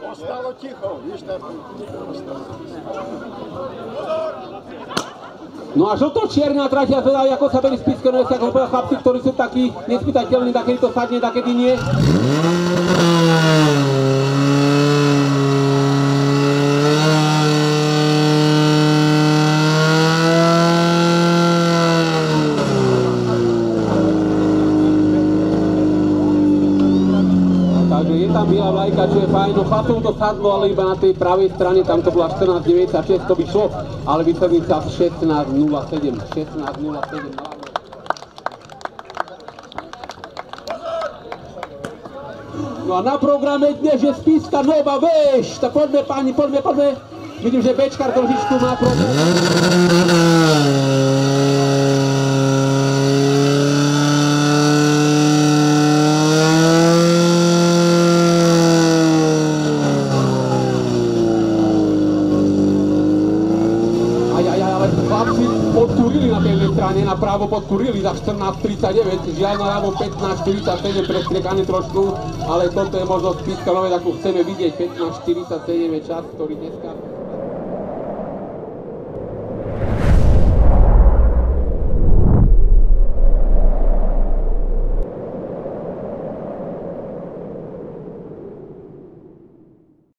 Ostalo ticho, víš, tam No a žlto-čierna tratia zvedajú, ako sa boli Spišské Nové Vsi, ako povedal chlapci, ktorí sú takí nespýtateľní, takedy to sadne, takedy nie. Biela vlajka, čo je fajn, no chlapcom to sadlo, ale iba na tej pravej strane, tam to bola 14.96, to by šlo, ale výsledný čas 16.07, 16.07. No a na programe dnes je Spišská Nová Ves, tak poďme páni, poďme, vidím, že Bčkar trošičku má problém. Napravo podkurili za 14.39, žiaľ na ľavo 15.47, prestriekané trošku, ale toto je možno Spišská Nové, akú chceme vidieť, 15.47 je čas, ktorý dneska